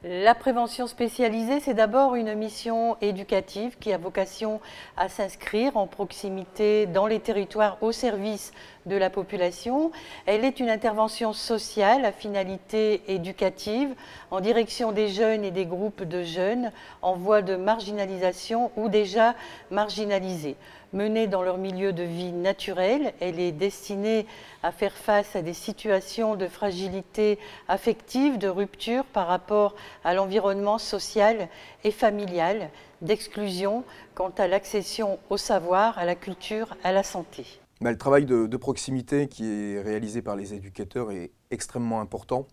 La prévention spécialisée, c'est d'abord une mission éducative qui a vocation à s'inscrire en proximité dans les territoires au service de la population. Elle est une intervention sociale à finalité éducative en direction des jeunes et des groupes de jeunes en voie de marginalisation ou déjà marginalisés. Menée dans leur milieu de vie naturel, elle est destinée à faire face à des situations de fragilité affective, de rupture par rapport à l'environnement social et familial, d'exclusion quant à l'accession au savoir, à la culture, à la santé. Le travail de proximité qui est réalisé par les éducateurs est extrêmement important,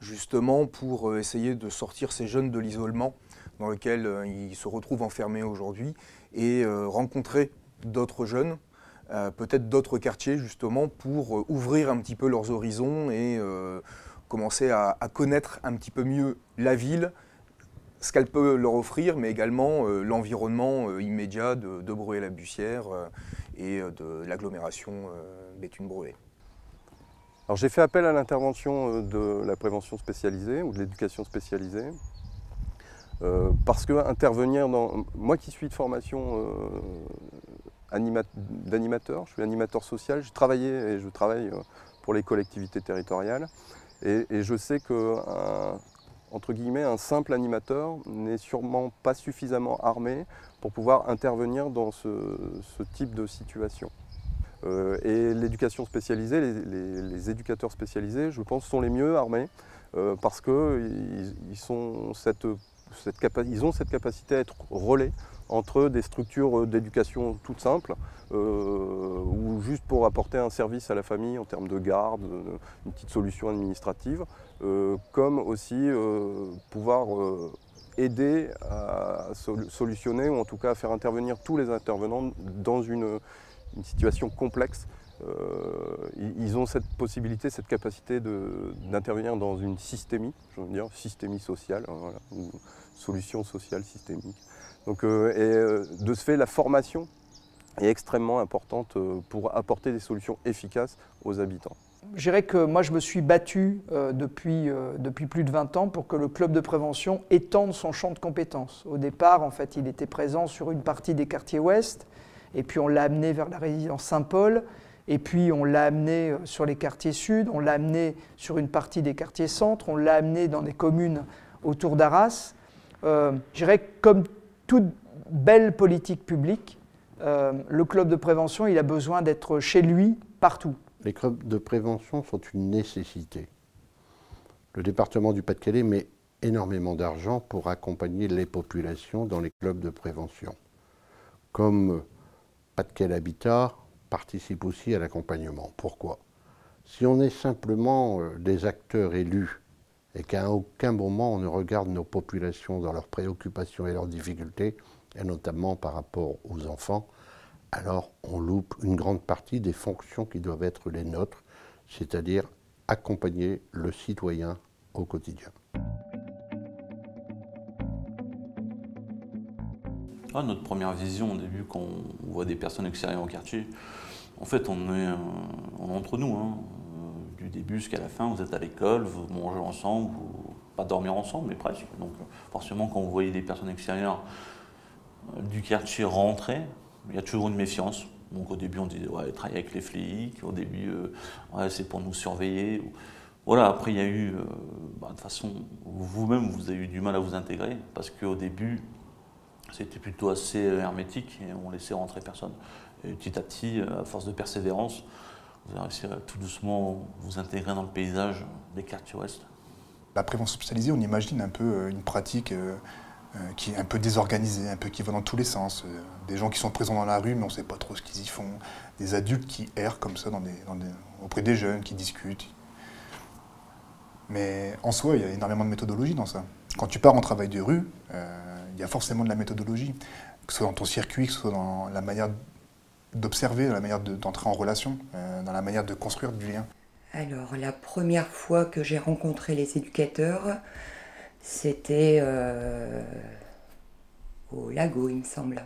justement pour essayer de sortir ces jeunes de l'isolement dans lequel ils se retrouvent enfermés aujourd'hui et rencontrer d'autres jeunes, peut-être d'autres quartiers justement, pour ouvrir un petit peu leurs horizons et commencer à connaître un petit peu mieux la ville, ce qu'elle peut leur offrir, mais également l'environnement immédiat de Bruay-la-Bussière et de l'agglomération Béthune-Bruay. Alors j'ai fait appel à l'intervention de la prévention spécialisée ou de l'éducation spécialisée parce que intervenir dans... Moi qui suis de formation d'animateur, je suis animateur social, j'ai travaillé et je travaille pour les collectivités territoriales et je sais que entre guillemets, un simple animateur n'est sûrement pas suffisamment armé pour pouvoir intervenir dans ce type de situation. Et l'éducation spécialisée, les éducateurs spécialisés, je pense, sont les mieux armés parce qu'ils ont cette capacité à être relais entre des structures d'éducation toutes simples ou juste pour apporter un service à la famille en termes de garde, une petite solution administrative, comme aussi pouvoir aider à solutionner ou en tout cas à faire intervenir tous les intervenants dans une situation complexe. Ils ont cette possibilité, cette capacité d'intervenir dans une systémie, je veux dire, systémie sociale, hein, voilà, ou solution sociale systémique. Donc, de ce fait, la formation est extrêmement importante pour apporter des solutions efficaces aux habitants. Je dirais que moi, je me suis battu depuis plus de 20 ans pour que le club de prévention étende son champ de compétences. Au départ, en fait, il était présent sur une partie des quartiers ouest, et puis on l'a amené vers la résidence Saint-Paul, et puis on l'a amené sur les quartiers sud, on l'a amené sur une partie des quartiers centre, on l'a amené dans des communes autour d'Arras. Je dirais que comme toute belle politique publique, le club de prévention, il a besoin d'être chez lui partout. Les clubs de prévention sont une nécessité. Le département du Pas-de-Calais met énormément d'argent pour accompagner les populations dans les clubs de prévention. Comme Pas-de-Calais Habitat participe aussi à l'accompagnement. Pourquoi? Si on est simplement des acteurs élus et qu'à aucun moment on ne regarde nos populations dans leurs préoccupations et leurs difficultés, et notamment par rapport aux enfants, alors on loupe une grande partie des fonctions qui doivent être les nôtres, c'est-à-dire accompagner le citoyen au quotidien. Notre première vision au début, quand on voit des personnes extérieures au quartier, en fait on est entre nous. Hein. Du début jusqu'à la fin, vous êtes à l'école, vous mangez ensemble, vous pas dormir ensemble, mais presque. Donc forcément, quand vous voyez des personnes extérieures du quartier rentrer, il y a toujours une méfiance. Donc au début, on disait ouais, travailler avec les flics. Au début, ouais, c'est pour nous surveiller. Voilà. Après, il y a eu, de toute façon, vous-même, vous avez eu du mal à vous intégrer parce qu'au début, c'était plutôt assez hermétique et on laissait rentrer personne. Et petit à petit, à force de persévérance, vous avez réussi à tout doucement vous intégrer dans le paysage des quartiers ouest. La prévention spécialisée, on imagine un peu une pratique qui est un peu désorganisée, un peu qui va dans tous les sens. Des gens qui sont présents dans la rue, mais on ne sait pas trop ce qu'ils y font. Des adultes qui errent comme ça auprès des jeunes, qui discutent. Mais en soi, il y a énormément de méthodologie dans ça. Quand tu pars en travail de rue, il y a forcément de la méthodologie. Que ce soit dans ton circuit, que ce soit dans la manière d'observer, dans la manière d'entrer en relation, dans la manière de construire du lien. Alors, la première fois que j'ai rencontré les éducateurs, c'était au Lago, il me semble,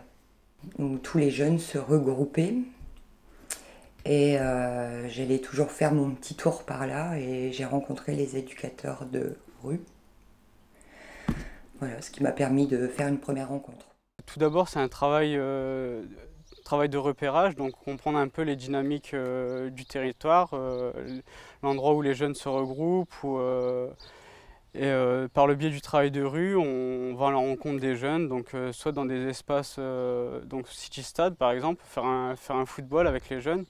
où tous les jeunes se regroupaient. Et j'allais toujours faire mon petit tour par là et j'ai rencontré les éducateurs de rue. Voilà, ce qui m'a permis de faire une première rencontre. Tout d'abord, c'est un travail de repérage, donc comprendre un peu les dynamiques du territoire, l'endroit où les jeunes se regroupent. Par le biais du travail de rue, on va à la rencontre des jeunes, donc soit dans des espaces, donc city-stade par exemple, faire un football avec les jeunes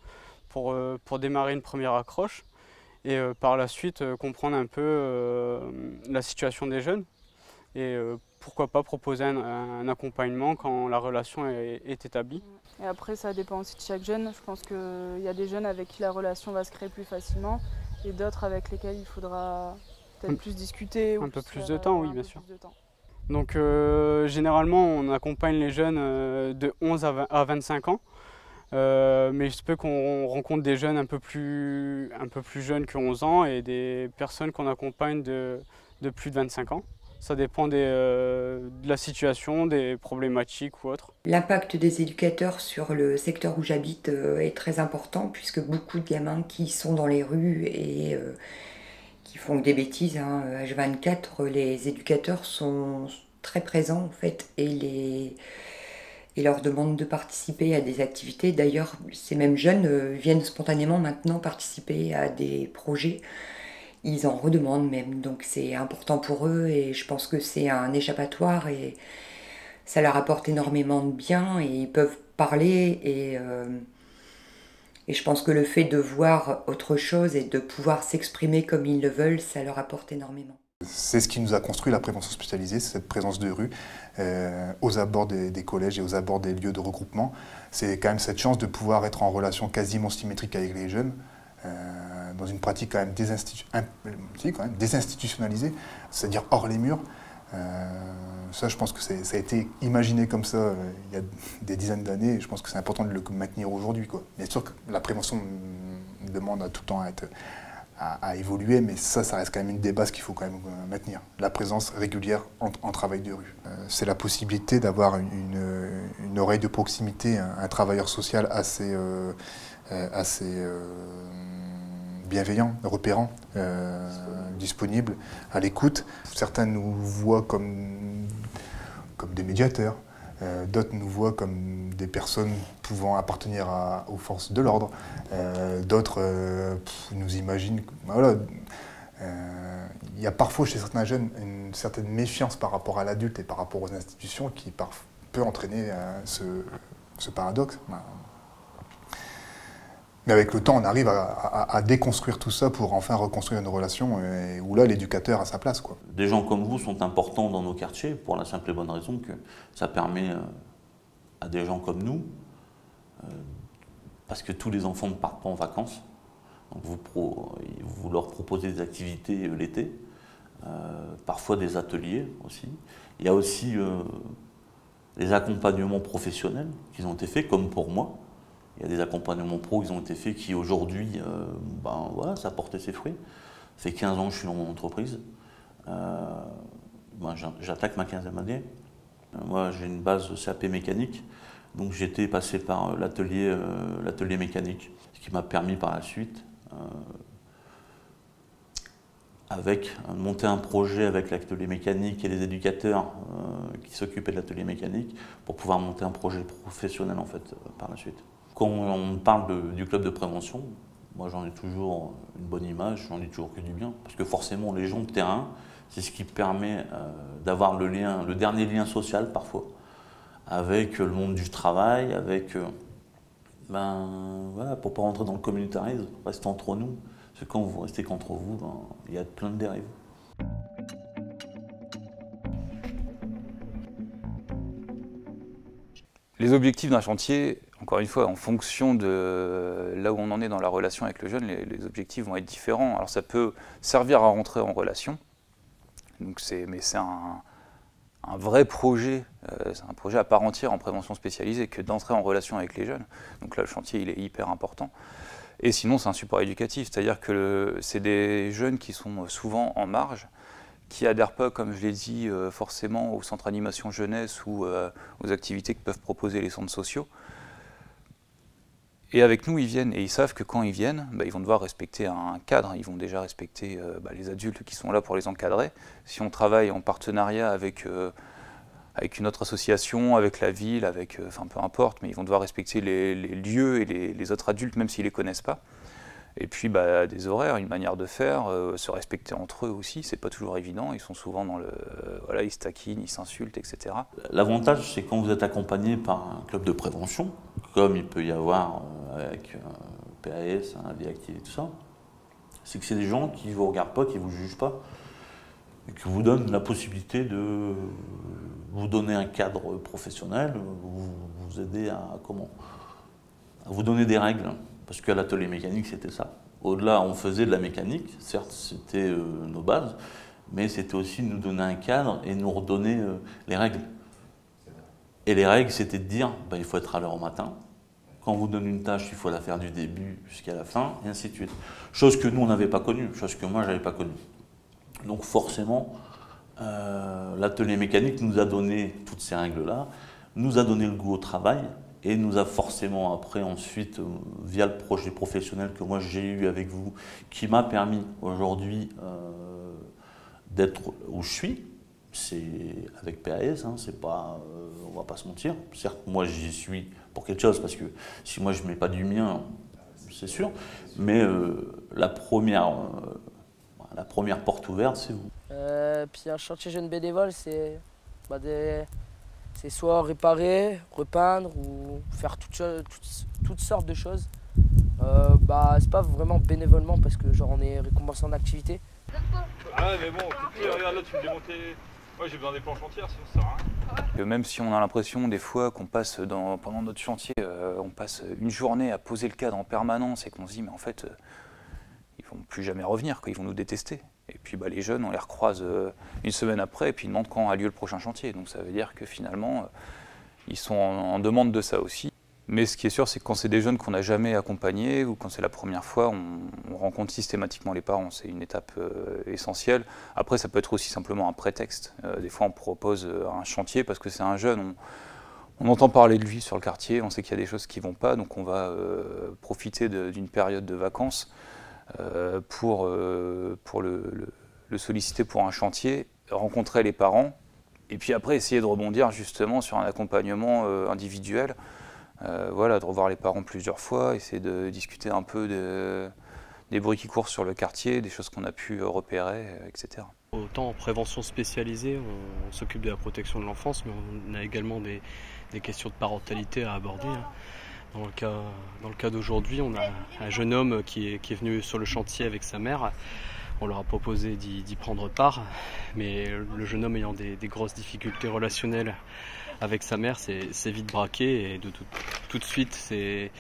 pour démarrer une première accroche. Et par la suite, comprendre un peu la situation des jeunes. Et pourquoi pas proposer un accompagnement quand la relation est établie. Et après, ça dépend aussi de chaque jeune. Je pense qu'il y a des jeunes avec qui la relation va se créer plus facilement et d'autres avec lesquels il faudra peut-être plus discuter. Un peu plus de temps, oui, bien sûr. Donc généralement, on accompagne les jeunes de 11 à 25 ans. Mais il se peut qu'on rencontre des jeunes un peu plus jeunes que 11 ans et des personnes qu'on accompagne de plus de 25 ans. Ça dépend de la situation, des problématiques ou autres. L'impact des éducateurs sur le secteur où j'habite est très important puisque beaucoup de gamins qui sont dans les rues et qui font des bêtises, hein, H24, les éducateurs sont très présents en fait et leur demandent de participer à des activités. D'ailleurs, ces mêmes jeunes viennent spontanément maintenant participer à des projets. Ils en redemandent même, donc c'est important pour eux et je pense que c'est un échappatoire et ça leur apporte énormément de bien et ils peuvent parler et je pense que le fait de voir autre chose et de pouvoir s'exprimer comme ils le veulent, ça leur apporte énormément. C'est ce qui nous a construit la prévention spécialisée, c'est cette présence de rue aux abords des collèges et aux abords des lieux de regroupement. C'est quand même cette chance de pouvoir être en relation quasiment symétrique avec les jeunes, dans une pratique quand même désinstitutionnalisée, c'est-à-dire hors les murs. Ça, je pense que ça a été imaginé comme ça il y a des dizaines d'années et je pense que c'est important de le maintenir aujourd'hui, quoi. Bien sûr que la prévention demande à tout le temps à évoluer, mais ça reste quand même une des bases qu'il faut quand même maintenir. La présence régulière en travail de rue. C'est la possibilité d'avoir une oreille de proximité, un travailleur social assez bienveillant, repérant, disponible, à l'écoute. Certains nous voient comme des médiateurs, d'autres nous voient comme des personnes pouvant appartenir aux forces de l'ordre, d'autres nous imaginent. Voilà. Il y a parfois chez certains jeunes une certaine méfiance par rapport à l'adulte et par rapport aux institutions qui peut entraîner ce paradoxe. Mais avec le temps, on arrive à déconstruire tout ça pour enfin reconstruire une relation où là, l'éducateur a sa place, quoi. Des gens comme vous sont importants dans nos quartiers pour la simple et bonne raison que ça permet à des gens comme nous, parce que tous les enfants ne partent pas en vacances, donc vous leur proposez des activités l'été, parfois des ateliers aussi. Il y a aussi les accompagnements professionnels qui ont été faits, comme pour moi. Il y a des accompagnements pro qui ont été faits qui aujourd'hui, voilà, ça a porté ses fruits. Ça fait 15 ans que je suis dans mon entreprise. J'attaque ma 15e année. Moi, j'ai une base CAP mécanique, donc j'étais passé par l'atelier mécanique, ce qui m'a permis par la suite, monter un projet avec l'atelier mécanique et les éducateurs qui s'occupaient de l'atelier mécanique pour pouvoir monter un projet professionnel en fait par la suite. Quand on parle du club de prévention, moi j'en ai toujours une bonne image, j'en dis toujours que du bien, parce que forcément les gens de terrain, c'est ce qui permet d'avoir le dernier lien social parfois, avec le monde du travail, avec, voilà, pour ne pas rentrer dans le communautarisme, rester entre nous, parce que quand vous restez qu'entre vous, il y a plein de dérives. Les objectifs d'un chantier, encore une fois, en fonction de là où on en est dans la relation avec le jeune, les objectifs vont être différents. Alors ça peut servir à rentrer en relation, mais c'est un vrai projet, c'est un projet à part entière en prévention spécialisée que d'entrer en relation avec les jeunes. Donc là, le chantier, il est hyper important. Et sinon, c'est un support éducatif, c'est-à-dire que c'est des jeunes qui sont souvent en marge, qui adhèrent pas, comme je l'ai dit, forcément au centre animation jeunesse ou aux activités que peuvent proposer les centres sociaux. Et avec nous, ils viennent et ils savent que quand ils viennent, ils vont devoir respecter un cadre. Ils vont déjà respecter les adultes qui sont là pour les encadrer. Si on travaille en partenariat avec une autre association, avec la ville, enfin peu importe, mais ils vont devoir respecter les lieux et les autres adultes, même s'ils ne les connaissent pas. Et puis des horaires, une manière de faire, se respecter entre eux aussi, c'est pas toujours évident. Ils sont souvent dans le... voilà, ils se taquinent, ils s'insultent, etc. L'avantage, c'est quand vous êtes accompagné par un club de prévention, comme il peut y avoir avec PAS, Vie Active et tout ça, c'est que c'est des gens qui ne vous regardent pas, qui ne vous jugent pas, et qui vous donnent la possibilité de vous donner un cadre professionnel, vous aider à vous donner des règles. Parce qu'à l'atelier mécanique, c'était ça. Au-delà, on faisait de la mécanique, certes, c'était nos bases, mais c'était aussi nous donner un cadre et nous redonner les règles. Et les règles, c'était de dire, il faut être à l'heure au matin. Quand on vous donne une tâche, il faut la faire du début jusqu'à la fin, et ainsi de suite. Chose que nous, on n'avait pas connue, chose que moi, je n'avais pas connue. Donc forcément, l'atelier mécanique nous a donné toutes ces règles-là, nous a donné le goût au travail, et nous a forcément après ensuite, via le projet professionnel que moi j'ai eu avec vous, qui m'a permis aujourd'hui d'être où je suis, c'est avec PAS, c'est pas, on va pas se mentir. Certes, moi j'y suis pour quelque chose, parce que si moi je mets pas du mien, c'est sûr, mais la première porte ouverte, c'est vous. Puis un chantier jeune bénévole, c'est c'est soit réparer, repeindre ou faire toutes sortes de choses. C'est pas vraiment bénévolement parce que genre on est récompensé en activité. Ah mais bon, regarde là tu me démontais. Moi j'ai besoin des planches entières sinon ça sert à rien. Même si on a l'impression des fois qu'on passe pendant notre chantier, on passe une journée à poser le cadre en permanence et qu'on se dit mais en fait ils vont plus jamais revenir, ils vont nous détester. Et puis les jeunes, on les recroise une semaine après et puis ils demandent quand a lieu le prochain chantier. Donc ça veut dire que finalement, ils sont en demande de ça aussi. Mais ce qui est sûr, c'est que quand c'est des jeunes qu'on n'a jamais accompagnés ou quand c'est la première fois, on rencontre systématiquement les parents. C'est une étape essentielle. Après, ça peut être aussi simplement un prétexte. Des fois, on propose un chantier parce que c'est un jeune. On entend parler de lui sur le quartier, on sait qu'il y a des choses qui ne vont pas, donc on va profiter d'une période de vacances pour le solliciter pour un chantier, rencontrer les parents, et puis après essayer de rebondir justement sur un accompagnement individuel, de revoir les parents plusieurs fois, essayer de discuter un peu des bruits qui courent sur le quartier, des choses qu'on a pu repérer, etc. Autant en prévention spécialisée, on s'occupe de la protection de l'enfance, mais on a également des questions de parentalité à aborder. Dans le cas d'aujourd'hui, on a un jeune homme qui est venu sur le chantier avec sa mère. On leur a proposé d'y prendre part, mais le jeune homme ayant des grosses difficultés relationnelles avec sa mère, c'est vite braqué et tout de suite c'est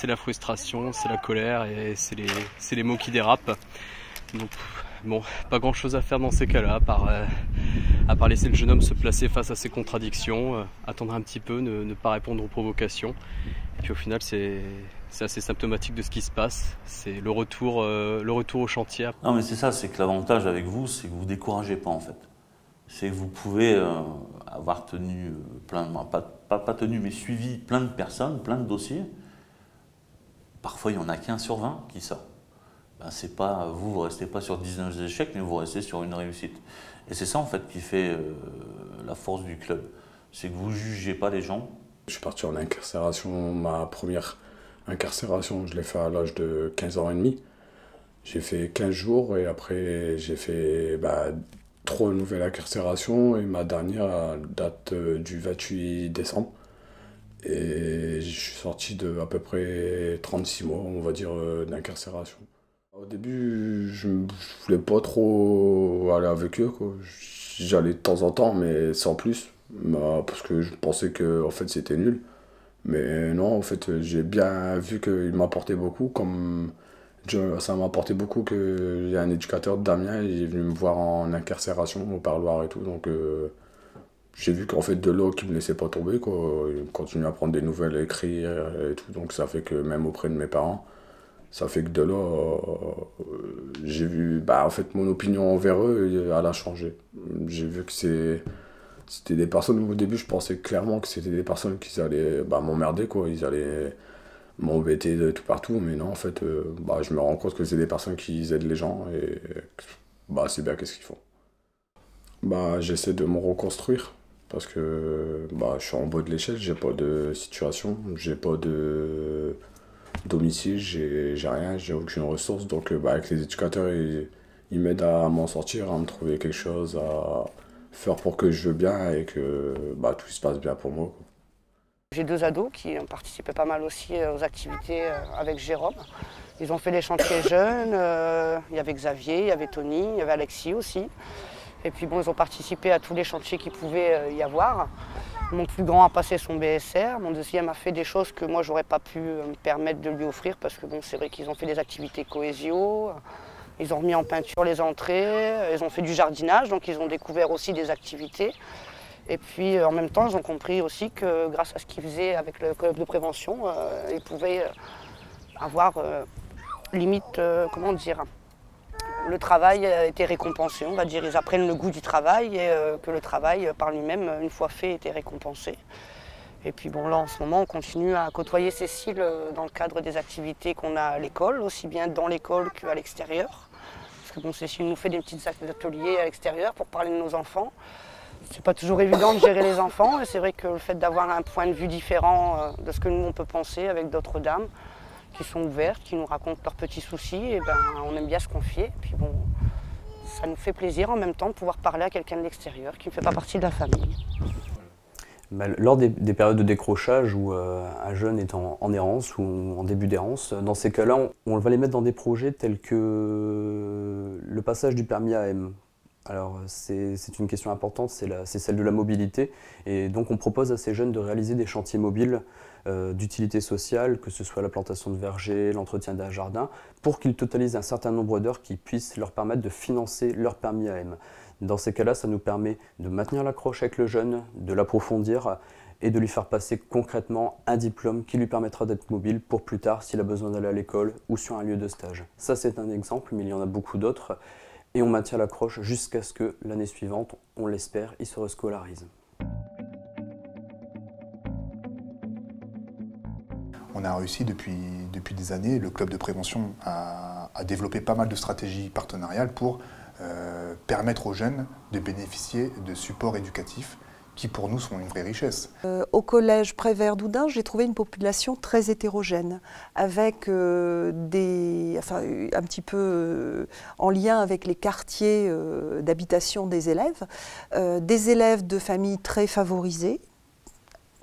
la frustration, c'est la colère et c'est les mots qui dérapent. Donc bon, pas grand chose à faire dans ces cas-là, à part laisser le jeune homme se placer face à ses contradictions, attendre un petit peu, ne pas répondre aux provocations. Et puis au final, c'est assez symptomatique de ce qui se passe. C'est le retour au chantier. Non mais c'est ça, c'est que l'avantage avec vous, c'est que vous ne découragez pas en fait. C'est que vous pouvez avoir tenu pas tenu, mais suivi plein de personnes, plein de dossiers. Parfois, il n'y en a qu'un sur 20 qui sort. C'est pas, vous ne restez pas sur 19 échecs, mais vous restez sur une réussite. Et c'est ça en fait qui fait la force du club. C'est que vous ne jugez pas les gens. Je suis parti en incarcération, ma première incarcération, je l'ai fait à l'âge de 15 ans et demi. J'ai fait 15 jours et après j'ai fait 3 nouvelles incarcérations et ma dernière date du 28 décembre. Et je suis sorti de à peu près 36 mois, on va dire, d'incarcération. Au début, je voulais pas trop aller avec eux, quoi. J'allais de temps en temps, mais sans plus, parce que je pensais que en fait, c'était nul. Mais non, en fait, j'ai bien vu qu'il m'apportait beaucoup, comme ça m'a apporté beaucoup qu'il y a un éducateur, Damien, il est venu me voir en incarcération au parloir et tout, donc j'ai vu qu'en fait de là, qu'il me laissait pas tomber, quoi. Il continue à prendre des nouvelles, à écrire et tout, donc ça fait que même auprès de mes parents, ça fait que de là, j'ai vu, en fait, mon opinion envers eux, elle a changé. J'ai vu que c'était des personnes, au début, je pensais clairement que c'était des personnes qui allaient m'emmerder, quoi. Ils allaient m'embêter de tout partout, mais non, en fait, je me rends compte que c'est des personnes qui aident les gens et c'est bien qu'est-ce qu'ils font. J'essaie de me reconstruire parce que je suis en bas de l'échelle, j'ai pas de situation, j'ai pas de domicile, j'ai rien, j'ai aucune ressource, donc avec les éducateurs, ils m'aident à m'en sortir, à me trouver quelque chose à faire pour que je veux bien et que tout se passe bien pour moi. J'ai 2 ados qui ont participé pas mal aussi aux activités avec Jérôme. Ils ont fait les chantiers jeunes, il y avait Xavier, il y avait Tony, il y avait Alexis aussi. Et puis ils ont participé à tous les chantiers qu'il pouvait y avoir. Mon plus grand a passé son BSR, mon deuxième a fait des choses que moi j'aurais pas pu me permettre de lui offrir parce que c'est vrai qu'ils ont fait des activités cohésio, ils ont remis en peinture les entrées, ils ont fait du jardinage, donc ils ont découvert aussi des activités. Et puis en même temps, ils ont compris aussi que grâce à ce qu'ils faisaient avec le club de prévention, ils pouvaient avoir limite, comment dire, le travail était récompensé, on va dire. Ils apprennent le goût du travail et que le travail par lui-même, une fois fait, était récompensé. Et puis là en ce moment, on continue à côtoyer Cécile dans le cadre des activités qu'on a à l'école, aussi bien dans l'école qu'à l'extérieur. Parce que Cécile nous fait des petits ateliers à l'extérieur pour parler de nos enfants. C'est pas toujours évident de gérer les enfants et c'est vrai que le fait d'avoir un point de vue différent de ce que nous on peut penser avec d'autres dames qui sont ouvertes, qui nous racontent leurs petits soucis, et on aime bien se confier. Et puis ça nous fait plaisir en même temps de pouvoir parler à quelqu'un de l'extérieur qui ne fait pas partie de la famille. Lors des périodes de décrochage où un jeune est en errance ou en début d'errance, dans ces cas-là, on va les mettre dans des projets tels que le passage du permis AM. Alors c'est une question importante, c'est celle de la mobilité. Et donc on propose à ces jeunes de réaliser des chantiers mobiles d'utilité sociale, que ce soit la plantation de vergers, l'entretien d'un jardin, pour qu'ils totalisent un certain nombre d'heures qui puissent leur permettre de financer leur permis AM. Dans ces cas-là, ça nous permet de maintenir l'accroche avec le jeune, de l'approfondir et de lui faire passer concrètement un diplôme qui lui permettra d'être mobile pour plus tard s'il a besoin d'aller à l'école ou sur un lieu de stage. Ça c'est un exemple, mais il y en a beaucoup d'autres. Et on maintient l'accroche jusqu'à ce que l'année suivante, on l'espère, il se rescolarise. On a réussi depuis des années, le club de prévention a développé pas mal de stratégies partenariales pour permettre aux jeunes de bénéficier de supports éducatifs qui pour nous sont une vraie richesse. Au collège Prévert d'Oudin, j'ai trouvé une population très hétérogène, avec un petit peu en lien avec les quartiers d'habitation des élèves de familles très favorisées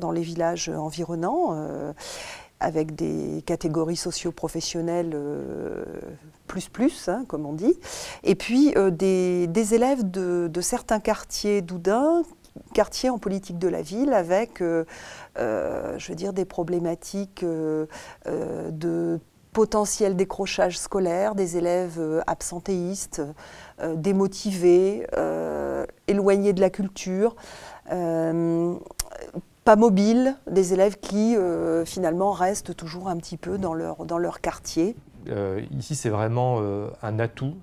dans les villages environnants, avec des catégories socio-professionnelles plus, comme on dit, et puis des élèves de certains quartiers d'Oudin, quartiers en politique de la ville, avec, je veux dire, des problématiques de potentiel décrochage scolaire, des élèves absentéistes, démotivés, éloignés de la culture, pas mobiles, des élèves qui finalement restent toujours un petit peu dans leur quartier. Ici, c'est vraiment un atout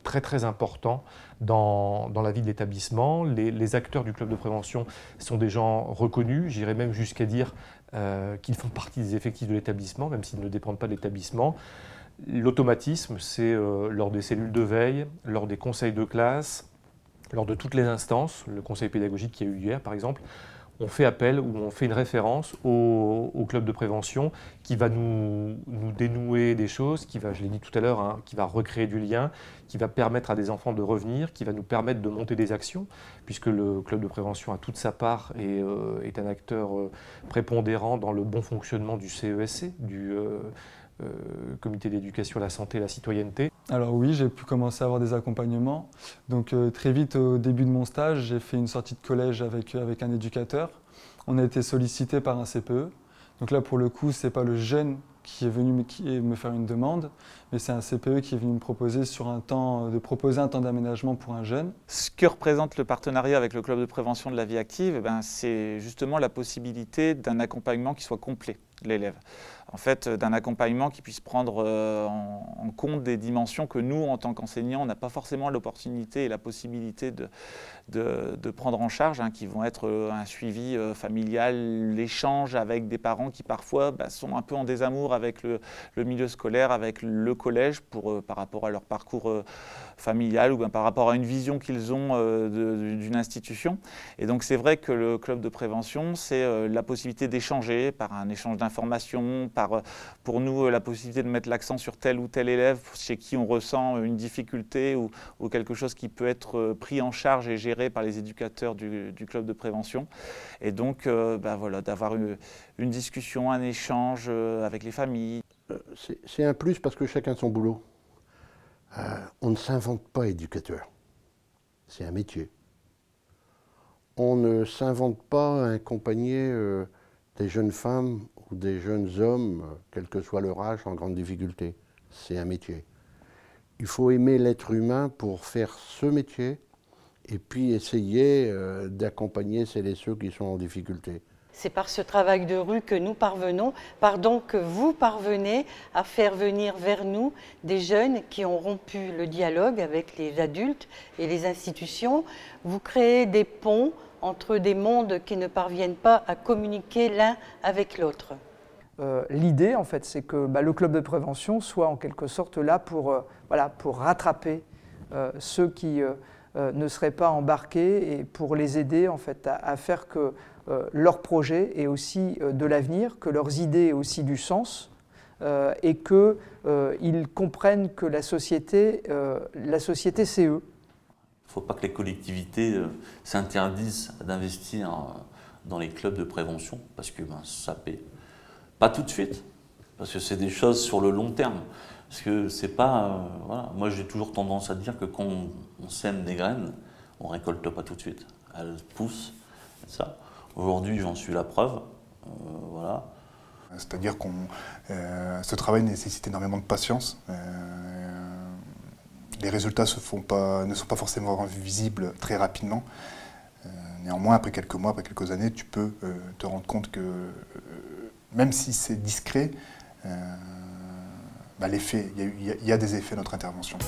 très important dans la vie de l'établissement. Les acteurs du club de prévention sont des gens reconnus, j'irais même jusqu'à dire qu'ils font partie des effectifs de l'établissement, même s'ils ne dépendent pas de l'établissement. L'automatisme, c'est lors des cellules de veille, lors des conseils de classe, lors de toutes les instances, le conseil pédagogique qui a eu hier par exemple, on fait appel ou on fait une référence au club de prévention qui va nous dénouer des choses, qui va, je l'ai dit tout à l'heure, qui va recréer du lien, qui va permettre à des enfants de revenir, qui va nous permettre de monter des actions, puisque le club de prévention a toute sa part et est un acteur prépondérant dans le bon fonctionnement du CESC, du Comité d'éducation à la santé et à la citoyenneté. Alors oui, j'ai pu commencer à avoir des accompagnements. Donc très vite au début de mon stage, j'ai fait une sortie de collège avec un éducateur. On a été sollicité par un CPE. Donc là pour le coup, c'est pas le jeune qui est venu me faire une demande, mais c'est un CPE qui est venu me proposer un temps d'aménagement pour un jeune. Ce que représente le partenariat avec le club de prévention de la vie active, c'est justement la possibilité d'un accompagnement qui soit complet. l'élève. En fait, d'un accompagnement qui puisse prendre en compte des dimensions que nous, en tant qu'enseignants, on n'a pas forcément l'opportunité et la possibilité de prendre en charge, hein, qui vont être un suivi familial, l'échange avec des parents qui parfois sont un peu en désamour avec le milieu scolaire, avec le collège, par rapport à leur parcours familial ou par rapport à une vision qu'ils ont d'une institution. Et donc c'est vrai que le club de prévention, c'est la possibilité d'échanger par un échange d'informations, pour nous la possibilité de mettre l'accent sur tel ou tel élève chez qui on ressent une difficulté ou quelque chose qui peut être pris en charge et géré par les éducateurs du club de prévention. Et donc voilà, d'avoir une discussion, un échange avec les familles. C'est un plus parce que chacun son boulot. On ne s'invente pas éducateur. C'est un métier. On ne s'invente pas à accompagner des jeunes femmes ou des jeunes hommes, quel que soit leur âge, en grande difficulté. C'est un métier. Il faut aimer l'être humain pour faire ce métier et puis essayer d'accompagner celles et ceux qui sont en difficulté. C'est par ce travail de rue que nous parvenons, que vous parvenez à faire venir vers nous des jeunes qui ont rompu le dialogue avec les adultes et les institutions. Vous créez des ponts entre des mondes qui ne parviennent pas à communiquer l'un avec l'autre. L'idée, en fait, c'est que le club de prévention soit en quelque sorte là pour rattraper ceux qui ne seraient pas embarqués et pour les aider en fait, à faire que leur projet ait aussi de l'avenir, que leurs idées aient aussi du sens et qu'ils comprennent que la société c'est eux. Il ne faut pas que les collectivités s'interdisent d'investir dans les clubs de prévention parce que ça paie. Pas tout de suite, parce que c'est des choses sur le long terme. Parce que c'est pas... voilà. Moi, j'ai toujours tendance à dire que quand on sème des graines, on ne récolte pas tout de suite. Elles poussent, ça. Aujourd'hui, j'en suis la preuve. Voilà. C'est-à-dire que ce travail nécessite énormément de patience. Les résultats ne sont pas forcément visibles très rapidement. Néanmoins, après quelques mois, après quelques années, tu peux te rendre compte que même si c'est discret, il y a des effets de notre intervention.